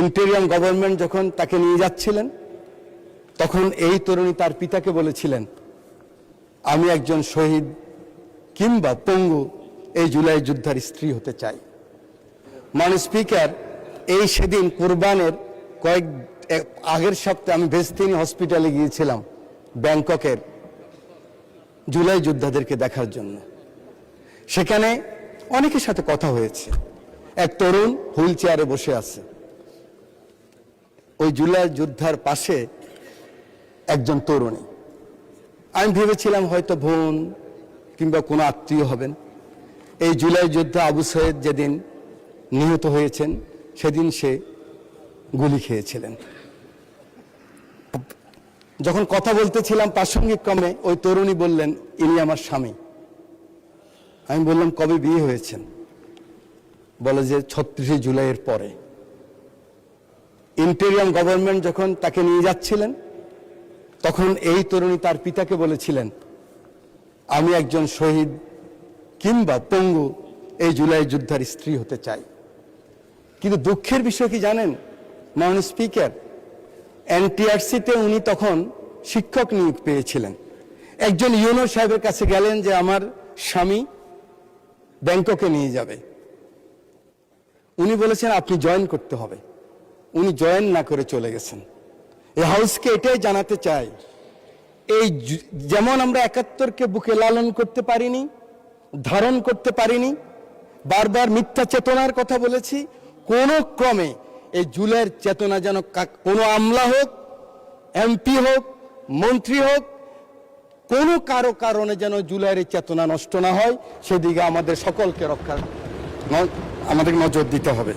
Interim government যখন তাকে নিয়ে যাচ্ছিলেন তখন এই তরুণী তার পিতাকে বলেছিলেন, আমি একজন শহীদ কিংবা পঙ্গু এই জুলাই যোদ্ধার স্ত্রী হতে চাই। মাননীয় স্পিকার, এই সেদিন কুরবানের আগের সপ্তাহে আমি ভেস্তিনি হসপিটালে গিয়েছিলাম ব্যাংককের জুলাই যোদ্ধাদেরকে দেখার জন্য। সেখানে অনেকের সাথে কথা হয়েছে। এক তরুণ হুইল চেয়ারে বসে আছে, ওই জুলাই যোদ্ধার পাশে একজন তরুণী। আমি ভেবেছিলাম হয়তো বোন কিংবা কোনো আত্মীয় হবেন। এই জুলাই যোদ্ধা আবু সৈয়দ যেদিন নিহত হয়েছেন সেদিন সে গুলি খেয়েছিলেন। যখন কথা বলতেছিলাম প্রাসঙ্গিক ক্রমে ওই তরুণী বললেন, ইনি আমার স্বামী। আমি বললাম, কবে বিয়ে হয়েছেন? বলে যে ৩৬ জুলাইয়ের পরে। ইন্টেরিয়াম গভর্নমেন্ট যখন তাকে নিয়ে যাচ্ছিলেন তখন এই তরুণী তার পিতাকে বলেছিলেন, আমি একজন শহীদ কিংবা পঙ্গু এই জুলাই যোদ্ধার স্ত্রী হতে চাই। কিন্তু দুঃখের বিষয় কি জানেন মাননীয় স্পিকার, এনটিআরসিতে উনি তখন শিক্ষক নিয়োগ পেয়েছিলেন। একজন ইউনো সাহেবের কাছে গেলেন যে আমার স্বামী ব্যাংককে নিয়ে যাবে। উনি বলেছেন আপনি জয়েন করতে হবে। উনি জয়েন না করে চলে গেছেন। এই হাউসকে এটাই জানাতে চাই, এই যেমন আমরা ৭১কে বুকে লালন করতে পারিনি, ধারণ করতে পারিনি, বারবার মিথ্যা চেতনার কথা বলেছি, কোনো ক্রমে এই জুলাইয়ের চেতনা যেন কোনো আমলা হোক, এমপি হোক, মন্ত্রী হোক, কোনো কারো কারণে যেন জুলাইয়ের চেতনা নষ্ট না হয়, সেদিকে আমাদের সকলকে আমাদের নজর দিতে হবে।